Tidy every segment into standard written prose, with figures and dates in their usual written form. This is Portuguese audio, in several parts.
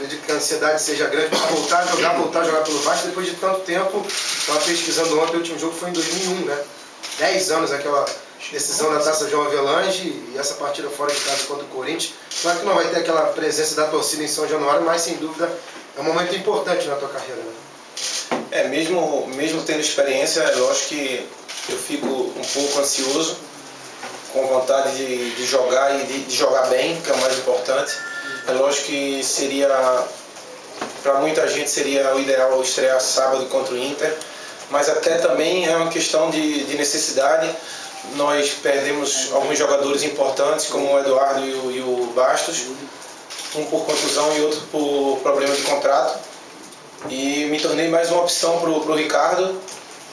Acredito que a ansiedade seja grande para voltar a jogar pelo Vasco depois de tanto tempo. Estava pesquisando ontem, o último jogo foi em 2001, né? 10 anos aquela decisão da Taça João Avelange e essa partida fora de casa contra o Corinthians. Claro que não vai ter aquela presença da torcida em São Januário, mas sem dúvida é um momento importante na tua carreira, né? Mesmo tendo experiência, é lógico que eu fico um pouco ansioso, com vontade de jogar e de jogar bem, que é o mais importante. É lógico que para muita gente seria o ideal estrear sábado contra o Inter, mas até também é uma questão de necessidade. Nós perdemos alguns jogadores importantes, como o Eduardo e o Bastos, um por contusão e outro por problema de contrato. E me tornei mais uma opção para o Ricardo.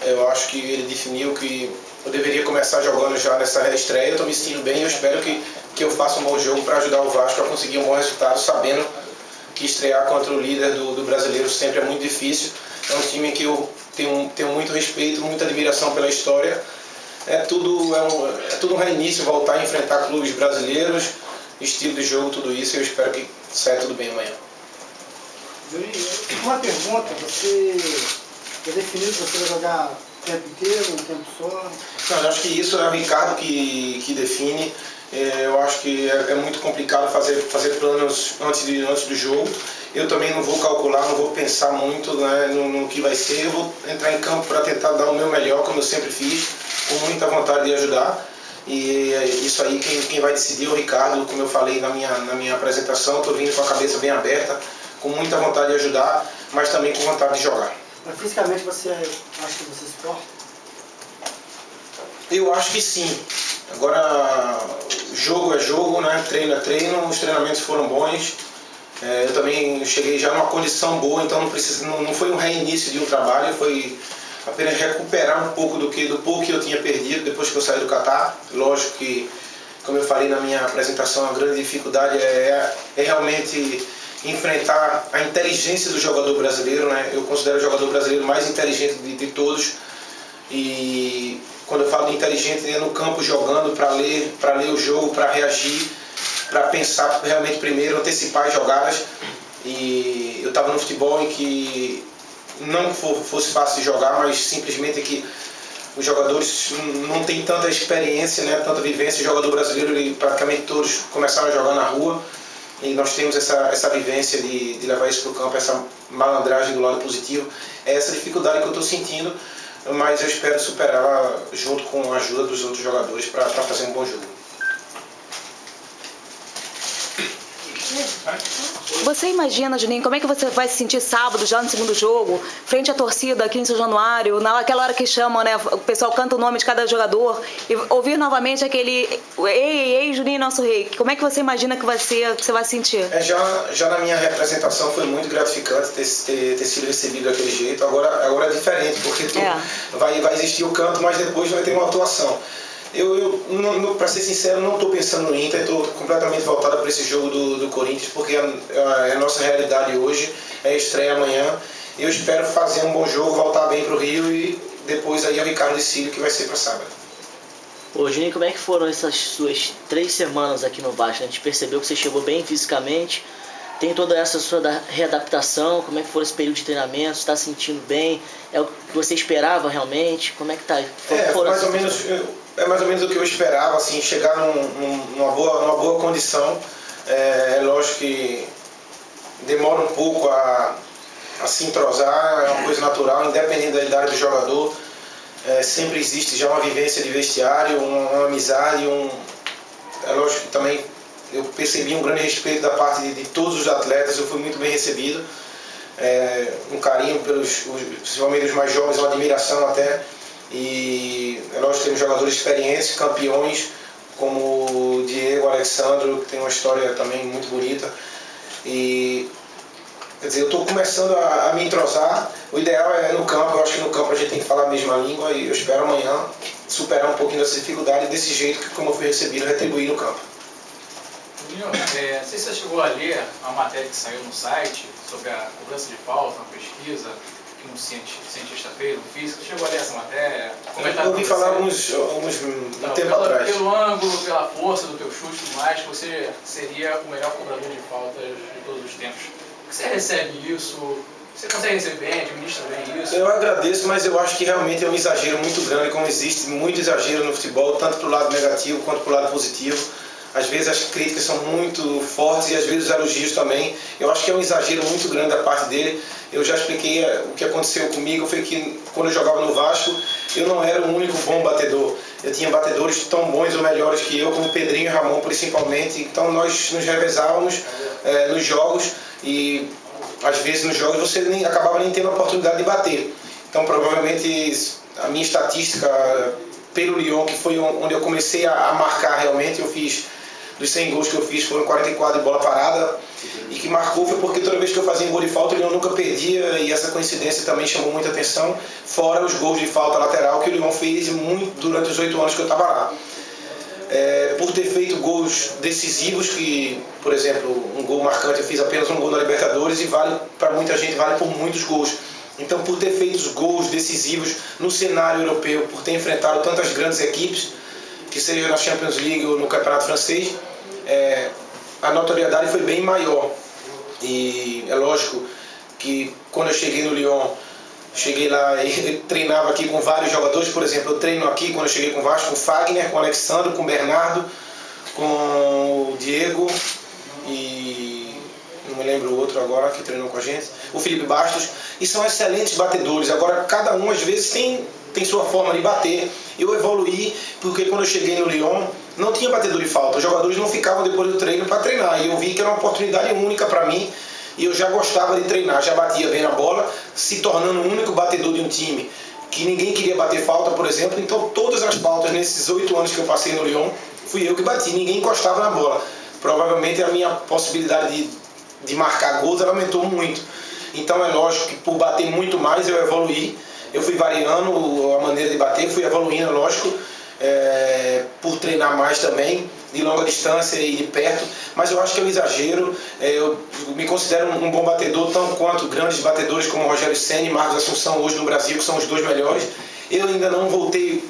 Eu acho que ele definiu que eu deveria começar jogando já nessa reestreia. Eu estou me sentindo bem e eu espero que eu faça um bom jogo para ajudar o Vasco a conseguir um bom resultado, sabendo que estrear contra o líder do brasileiro sempre é muito difícil. É um time que eu tenho muito respeito, muita admiração pela história. É tudo um reinício, voltar a enfrentar clubes brasileiros, estilo de jogo, tudo isso. Eu espero que saia tudo bem amanhã. Uma pergunta, você é definido que você vai jogar o tempo inteiro, um tempo só? Não, eu acho que isso é o Ricardo que define. Eu acho que é muito complicado fazer planos antes do jogo. Eu também não vou calcular, não vou pensar muito, né, no que vai ser. Eu vou entrar em campo para tentar dar o meu melhor, como eu sempre fiz, com muita vontade de ajudar. E isso aí, quem vai decidir é o Ricardo, como eu falei na minha apresentação. Estou vindo com a cabeça bem aberta, com muita vontade de ajudar, mas também com vontade de jogar. Mas fisicamente você acha que você se porta? Eu acho que sim. Agora, jogo é jogo, né? Treino é treino, os treinamentos foram bons. Eu também cheguei já numa condição boa, então não foi um reinício de um trabalho, foi apenas recuperar um pouco do pouco que eu tinha perdido depois que eu saí do Catar. Lógico que, como eu falei na minha apresentação, a grande dificuldade é realmente enfrentar a inteligência do jogador brasileiro, né? Eu considero o jogador brasileiro mais inteligente de todos. E quando eu falo de inteligente, é no campo jogando, para ler o jogo, para reagir, para pensar realmente primeiro, antecipar as jogadas. E eu estava no futebol em que não fosse fácil de jogar, mas simplesmente que os jogadores não têm tanta experiência, né, tanta vivência. O jogador brasileiro, praticamente todos começaram a jogar na rua. E nós temos essa vivência de levar isso para o campo, essa malandragem do lado positivo. É essa dificuldade que eu estou sentindo, mas eu espero superá-la junto com a ajuda dos outros jogadores para fazer um bom jogo. Você imagina, Juninho, como é que você vai se sentir sábado, já no segundo jogo, frente à torcida aqui em São Januário, naquela hora que chamam, né, o pessoal canta o nome de cada jogador, e ouvir novamente aquele ei, Juninho, nosso rei. Como é que você imagina que vai ser, que você vai sentir? Já na minha representação foi muito gratificante ter sido recebido daquele jeito. Agora é diferente, porque vai existir o canto, mas depois vai ter uma atuação. Para ser sincero, não estou pensando no Inter, estou completamente voltado para esse jogo do Corinthians, porque é a nossa realidade hoje, é a estreia amanhã. Eu espero fazer um bom jogo, voltar bem para o Rio e depois aí é o Ricardo decide que vai ser para sábado. Ô Juninho, como é que foram essas suas 3 semanas aqui no Vasco? A gente percebeu que você chegou bem fisicamente, tem toda essa sua readaptação, como é que foi esse período de treinamento, está se sentindo bem? É o que você esperava realmente? Como é que está? É mais ou menos o que eu esperava, assim, chegar numa boa condição. É lógico que demora um pouco a se entrosar, é uma coisa natural, independente da idade do jogador. Sempre existe já uma vivência de vestiário, uma amizade, é lógico que também eu percebi um grande respeito da parte de todos os atletas, eu fui muito bem recebido. Um carinho principalmente os mais jovens, uma admiração até. E nós temos jogadores experientes, campeões, como o Diego, o Alexandro, que tem uma história também muito bonita. E, quer dizer, eu estou começando a me entrosar. O ideal é no campo, eu acho que no campo a gente tem que falar a mesma língua e eu espero amanhã superar um pouquinho dessa dificuldade e desse jeito que, como eu fui recebido, retribuir no campo. Não sei se você chegou a ler a matéria que saiu no site sobre a cobrança de falta, uma pesquisa que um cientista fez, um físico. Chegou a ler essa matéria? Eu ouvi falar um tempo atrás. Pelo ângulo, pela força do teu chute e tudo mais, você seria o melhor cobrador de faltas de todos os tempos. você recebe isso? Você consegue receber bem, administra bem isso? Eu agradeço, mas eu acho que realmente é um exagero muito grande, como existe muito exagero no futebol, tanto para o lado negativo quanto para o lado positivo. Às vezes as críticas são muito fortes e às vezes os elogios também. Eu acho que é um exagero muito grande da parte dele. Eu já expliquei o que aconteceu comigo, foi que quando eu jogava no Vasco, eu não era o único bom batedor. Eu tinha batedores tão bons ou melhores que eu, como Pedrinho e Ramon principalmente. Então nós nos revezávamos nos jogos e às vezes nos jogos você acabava nem tendo a oportunidade de bater. Então provavelmente a minha estatística pelo Lyon, que foi onde eu comecei a marcar realmente, eu fiz, dos 100 gols que eu fiz foram 44 de bola parada, e que marcou foi porque toda vez que eu fazia um gol de falta o Lyon nunca perdia, e essa coincidência também chamou muita atenção, fora os gols de falta lateral que o Lyon fez muito durante os 8 anos que eu estava lá. Por ter feito gols decisivos, que, por exemplo, um gol marcante, eu fiz apenas um gol na Libertadores e vale para muita gente, vale por muitos gols. Então, por ter feito os gols decisivos no cenário europeu, por ter enfrentado tantas grandes equipes, que seja na Champions League ou no Campeonato Francês, a notoriedade foi bem maior. E é lógico que quando eu cheguei no Lyon, cheguei lá e treinava aqui com vários jogadores. Por exemplo, eu treino aqui quando eu cheguei com o Vasco, com o Fagner, com o Alexandre, com o Bernardo, com o Diego e não me lembro o outro agora que treinou com a gente, o Felipe Bastos, e são excelentes batedores. Agora cada um às vezes tem sua forma de bater. Eu evoluí porque quando eu cheguei no Lyon não tinha batedor de falta, os jogadores não ficavam depois do treino para treinar, e eu vi que era uma oportunidade única para mim. E eu já gostava de treinar, já batia bem na bola, se tornando o único batedor de um time que ninguém queria bater falta, por exemplo. Então todas as faltas nesses 8 anos que eu passei no Lyon, fui eu que bati, ninguém encostava na bola. Provavelmente a minha possibilidade de marcar gols ela aumentou muito. Então é lógico que por bater muito mais eu evoluí, eu fui variando a maneira de bater, fui evoluindo, lógico, por treinar mais também, de longa distância e de perto, mas eu acho que é um exagero. Eu me considero um bom batedor, tão quanto grandes batedores como Rogério Ceni e Marcos Assunção hoje no Brasil, que são os 2 melhores. Eu ainda não voltei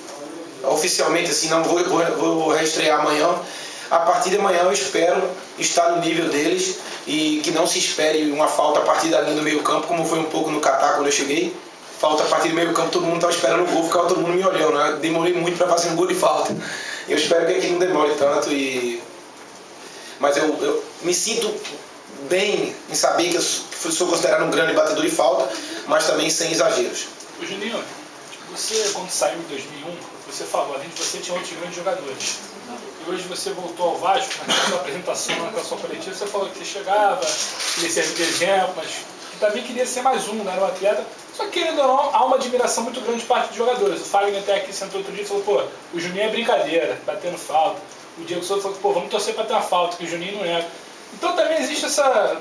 oficialmente, assim, não vou reestrear amanhã. A partir de amanhã eu espero estar no nível deles e que não se espere uma falta a partir da linha do meio campo, como foi um pouco no Catar quando eu cheguei. Falta a partir do meio campo, todo mundo estava esperando o gol, ficava todo mundo me olhando, né? Demorei muito para fazer um gol de falta. Eu espero que aqui não demore tanto, mas eu me sinto bem em saber que eu sou considerado um grande batedor de falta, mas também sem exageros. Ô Juninho, você quando saiu em 2001, você falou, além de você tinha outros grandes jogadores. E hoje você voltou ao Vasco, naquela sua apresentação, naquela sua coletiva, você falou que você chegava, queria servir de exemplo, mas que também queria ser mais um, né? Era um atleta. Só que, querendo ou não, há uma admiração muito grande de parte dos jogadores. O Fagner até aqui sentou outro dia e falou, pô, o Juninho é brincadeira, batendo falta. O Diego Souza falou, pô, vamos torcer para ter uma falta, que o Juninho não é. Então também existe essa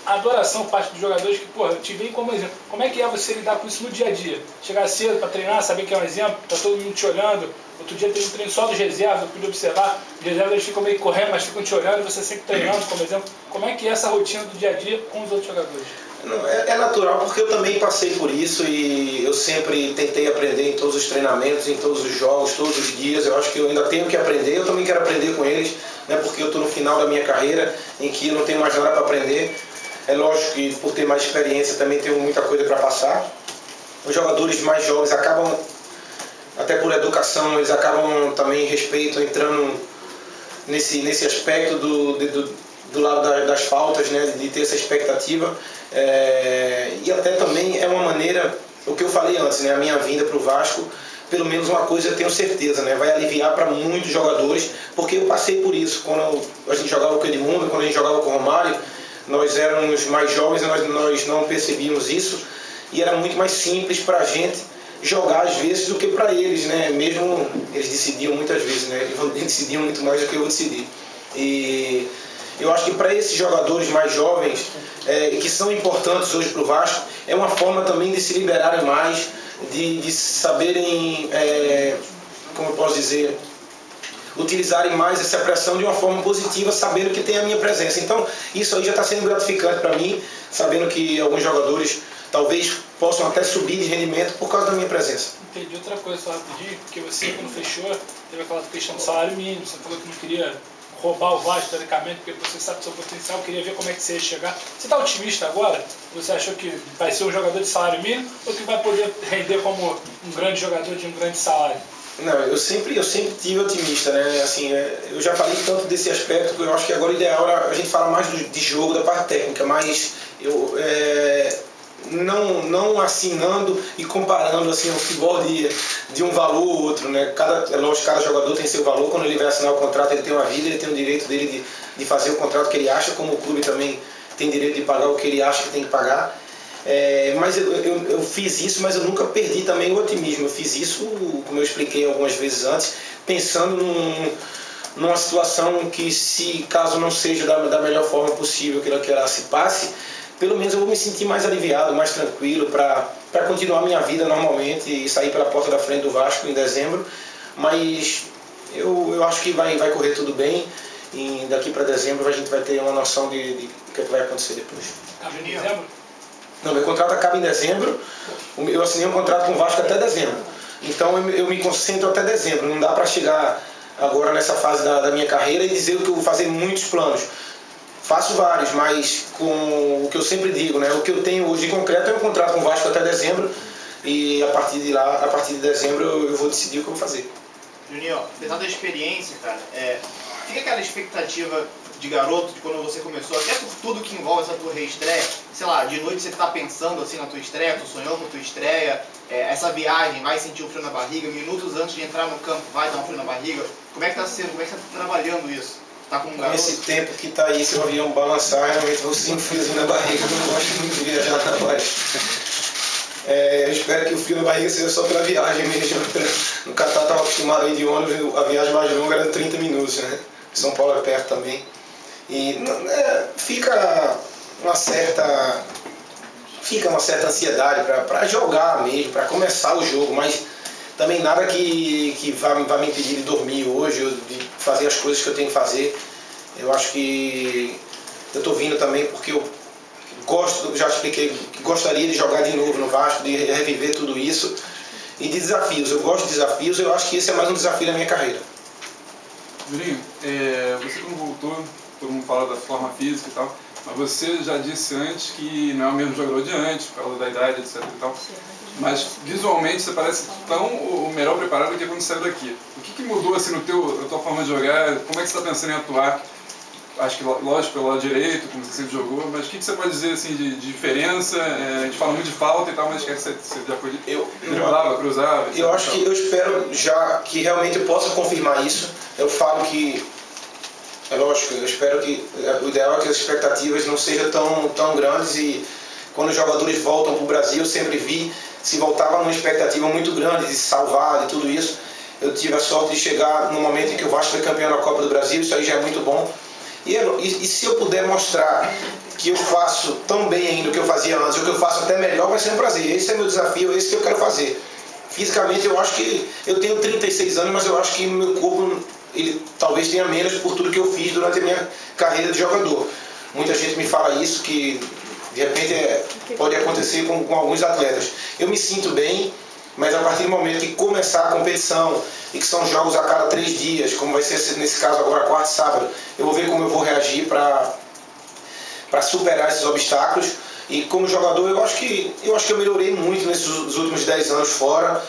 adoração por parte dos jogadores que, pô, eu te vejo como exemplo. Como é que é você lidar com isso no dia a dia? Chegar cedo para treinar, saber que é um exemplo, tá todo mundo te olhando. Outro dia teve um treino só dos reservas, eu pude observar. Os reservas eles ficam meio correndo, mas ficam te olhando e você sempre treinando como exemplo. Como é que é essa rotina do dia a dia com os outros jogadores? É natural porque eu também passei por isso e eu sempre tentei aprender em todos os treinamentos, em todos os jogos, todos os dias. Eu acho que eu ainda tenho que aprender, eu também quero aprender com eles, né, porque eu estou no final da minha carreira em que eu não tenho mais nada para aprender. É lógico que por ter mais experiência também tenho muita coisa para passar. Os jogadores mais jovens acabam, até por educação, eles acabam também, respeito, entrando nesse aspecto do lado das faltas, né, de ter essa expectativa. E até também é uma maneira, o que eu falei antes, né, a minha vinda para o Vasco, pelo menos uma coisa eu tenho certeza, né, vai aliviar para muitos jogadores, porque eu passei por isso. Quando a gente jogava com o Edmundo, quando a gente jogava com o Romário, nós éramos mais jovens e nós não percebíamos isso, e era muito mais simples para a gente jogar às vezes do que para eles, né? Mesmo eles decidiam muitas vezes, né? Eles decidiam muito mais do que eu decidi. E eu acho que para esses jogadores mais jovens, que são importantes hoje para o Vasco, é uma forma também de se liberarem mais, de saberem, como eu posso dizer, utilizarem mais essa pressão de uma forma positiva, sabendo que tem a minha presença. Então, isso aí já está sendo gratificante para mim, sabendo que alguns jogadores talvez possam até subir de rendimento por causa da minha presença. Entendi outra coisa só rapidinho, porque você, quando fechou, teve aquela questão do salário mínimo, você falou que não queria roubar o Vasco, teoricamente, porque você sabe do seu potencial, queria ver como é que você ia chegar. Você está otimista agora? Você achou que vai ser um jogador de salário mínimo ou que vai poder render como um grande jogador de um grande salário? Não, eu sempre tive otimista, né? Assim, eu já falei tanto desse aspecto que eu acho que agora o ideal era a gente falar mais de jogo, da parte técnica, mas eu não assinando e comparando assim, o futebol de um valor ou outro, né? Lógico, cada jogador tem seu valor, quando ele vai assinar o contrato ele tem uma vida, ele tem o direito dele de fazer o contrato que ele acha, como o clube também tem direito de pagar o que ele acha que tem que pagar. Mas eu fiz isso, mas eu nunca perdi também o otimismo. Eu fiz isso, como eu expliquei algumas vezes antes, pensando numa situação que, se caso não seja da melhor forma possível que ela se passe, pelo menos eu vou me sentir mais aliviado, mais tranquilo para continuar minha vida normalmente e sair pela porta da frente do Vasco em dezembro. Mas eu acho que vai correr tudo bem e daqui para dezembro a gente vai ter uma noção de o que vai acontecer depois. Acaba em dezembro? Não, meu contrato acaba em dezembro, eu assinei um contrato com o Vasco até dezembro. Então eu me concentro até dezembro, não dá para chegar agora nessa fase da minha carreira e dizer que eu vou fazer muitos planos. Faço vários, mas com o que eu sempre digo, né? O que eu tenho hoje em concreto é um contrato com o Vasco até dezembro e a partir de dezembro eu vou decidir o que eu vou fazer. Juninho, apesar da experiência, cara, fica aquela expectativa de garoto, de quando você começou, até por tudo que envolve essa tua reestreia, sei lá, de noite você tá pensando assim na tua estreia, tu sonhou com a tua estreia, essa viagem, vai sentir o frio na barriga, minutos antes de entrar no campo vai dar um frio na barriga, como é que tá sendo, como é que você tá trabalhando isso? Tá com um garoto? Nesse tempo que tá aí, se o avião balançar, realmente vou sentir um friozinho na barriga, eu não gosto muito de viajar na voz. Eu espero que o frio na barriga seja só pela viagem mesmo. No Catar estava acostumado a ir de ônibus, a viagem mais longa era 30 minutos, né? São Paulo é perto também. E fica uma certa ansiedade para jogar mesmo, para começar o jogo, mas também nada que vá me impedir de dormir hoje ou de fazer as coisas que eu tenho que fazer. Eu acho que eu estou vindo também porque eu gosto, já expliquei, que gostaria de jogar de novo no Vasco, de reviver tudo isso e de desafios. Eu gosto de desafios, eu acho que esse é mais um desafio da minha carreira. Juninho, você quando voltou, todo mundo fala da forma física e tal, mas você já disse antes que não é o mesmo jogador de antes, por causa da idade, etc e tal. Mas visualmente você parece tão o melhor preparado do que quando saiu daqui. O que mudou assim na tua forma de jogar? Como é que você está pensando em atuar? Acho que, lógico, pelo lado direito, como você sempre jogou, mas o que você pode dizer assim, de diferença? A gente fala muito de falta e tal, mas quer que você já foi driblava, cruzava? Eu acho que eu espero já que realmente eu possa confirmar isso. Eu falo que, é lógico, eu espero que o ideal é que as expectativas não sejam tão grandes e quando os jogadores voltam para o Brasil, eu sempre vi, se voltava numa expectativa muito grande de salvar, de tudo isso. Eu tive a sorte de chegar no momento em que o Vasco foi campeão da Copa do Brasil, isso aí já é muito bom. E se eu puder mostrar que eu faço tão bem ainda o que eu fazia antes, ou que eu faço até melhor, vai ser um prazer. Esse é meu desafio, esse que eu quero fazer. Fisicamente eu acho que eu tenho 36 anos, mas eu acho que meu corpo ele talvez tenha menos por tudo que eu fiz durante a minha carreira de jogador. Muita gente me fala isso, que de repente pode acontecer com alguns atletas. Eu me sinto bem, mas a partir do momento que começar a competição e que são jogos a cada 3 dias, como vai ser nesse caso agora quarta e sábado, eu vou ver como eu vou reagir para superar esses obstáculos. E como jogador eu acho que eu melhorei muito nesses últimos 10 anos fora.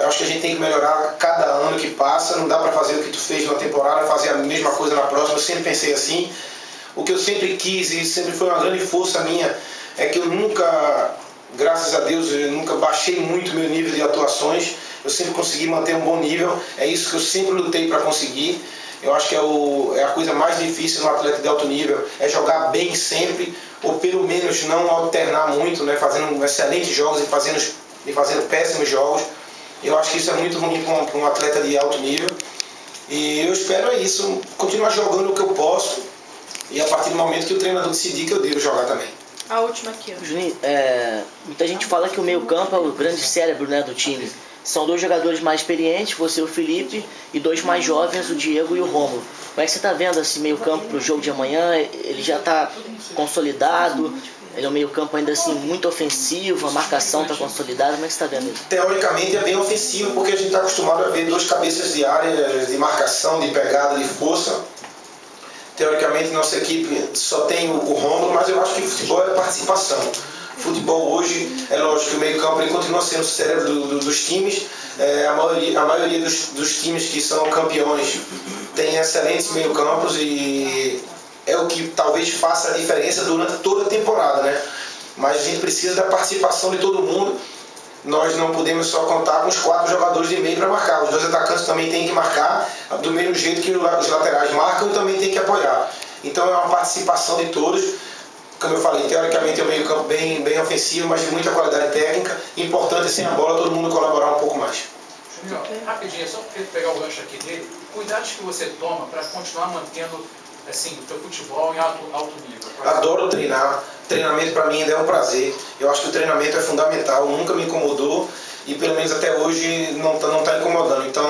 Acho que a gente tem que melhorar cada ano que passa, não dá para fazer o que tu fez na temporada, fazer a mesma coisa na próxima. Eu sempre pensei assim. O que eu sempre quis e sempre foi uma grande força minha é que eu nunca, graças a Deus, eu nunca baixei muito meu nível de atuações. Eu sempre consegui manter um bom nível. É isso que eu sempre lutei para conseguir. Eu acho que é a coisa mais difícil no atleta de alto nível, é jogar bem sempre, ou pelo menos não alternar muito, né, fazendo excelentes jogos e fazendo péssimos jogos. Eu acho que isso é muito ruim para um atleta de alto nível. E eu espero isso, continuar jogando o que eu posso, e a partir do momento que o treinador decidir que eu devo jogar também. A última aqui, ó. Juninho, muita gente fala que o meio-campo é o grande cérebro, né, do time. são 2 jogadores mais experientes, você e o Felipe, e 2 mais jovens, o Diego e o Rômulo. Como é que você está vendo esse meio campo para o jogo de amanhã? Ele já está consolidado? Ele é um meio campo ainda assim muito ofensivo, a marcação está consolidada, como é que você está vendo isso? Teoricamente é bem ofensivo, porque a gente está acostumado a ver 2 cabeças de área, de marcação, de pegada, de força. Teoricamente nossa equipe só tem o Rômulo, mas eu acho que futebol é participação. Futebol hoje, é lógico que o meio campo ele continua sendo o cérebro dos times. A maioria dos times que são campeões tem excelentes meio campos e é o que talvez faça a diferença durante toda a temporada, né? Mas a gente precisa da participação de todo mundo. Nós não podemos só contar com os 4 jogadores de meio para marcar. Os 2 atacantes também têm que marcar do mesmo jeito que os laterais marcam e também têm que apoiar. Então é uma participação de todos. Como eu falei, teoricamente é um meio campo bem ofensivo, mas de muita qualidade técnica. Importante, sem a bola, todo mundo colaborar um pouco mais. Júnior, rapidinho, só para pegar o gancho aqui dele, cuidados que você toma para continuar mantendo assim, o teu futebol em alto nível? Adoro treinar. Treinamento para mim ainda é um prazer. Eu acho que o treinamento é fundamental, nunca me incomodou e pelo menos até hoje não tá incomodando. Então,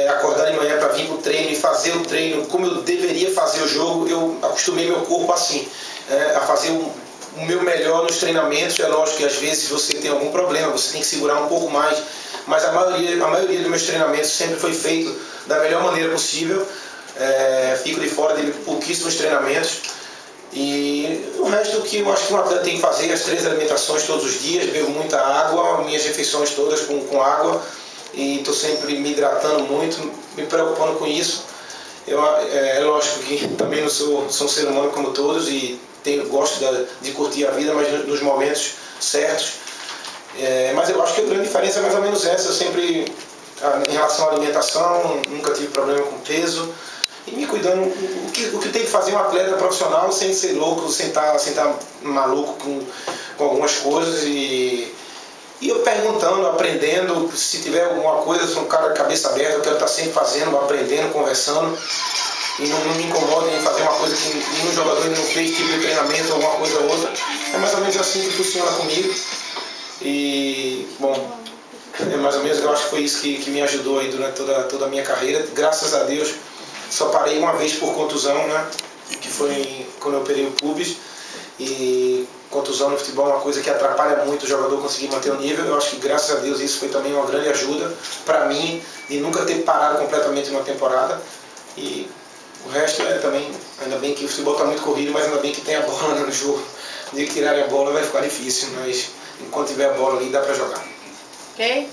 acordar de manhã para vir para o treino e fazer o treino como eu deveria fazer o jogo, eu acostumei meu corpo assim, a fazer o meu melhor nos treinamentos. É lógico que às vezes você tem algum problema, você tem que segurar um pouco mais, mas a maioria dos meus treinamentos sempre foi feito da melhor maneira possível. Fico de fora de pouquíssimos treinamentos e o resto que eu acho que um atleta tem que fazer, as 3 alimentações todos os dias, bebo muita água, minhas refeições todas com água e estou sempre me hidratando muito, me preocupando com isso. É lógico que também não sou um ser humano como todos e gosto de curtir a vida, mas nos momentos certos. Mas eu acho que a grande diferença é mais ou menos essa. Eu sempre, em relação à alimentação, nunca tive problema com peso. E me cuidando, o que tem que fazer um atleta profissional sem ser louco, sem estar maluco com algumas coisas. E eu perguntando, aprendendo, se tiver alguma coisa, sou um cara de cabeça aberta, eu quero estar sempre fazendo, aprendendo, conversando. E não me incomoda em fazer uma coisa que nenhum jogador não fez, tipo de treinamento, alguma coisa ou outra. É mais ou menos assim que funciona comigo. E, bom, é mais ou menos, eu acho que foi isso que me ajudou aí durante toda a minha carreira. Graças a Deus, só parei uma vez por contusão, né? Que foi quando eu operei o pubis. E contusão no futebol é uma coisa que atrapalha muito o jogador conseguir manter o nível. Eu acho que graças a Deus isso foi também uma grande ajuda para mim, de nunca ter parado completamente uma temporada. E o resto também, ainda bem que o futebol está muito corrido, mas ainda bem que tem a bola no jogo. No dia que tirarem a bola vai ficar difícil, mas enquanto tiver a bola ali dá para jogar. Ok?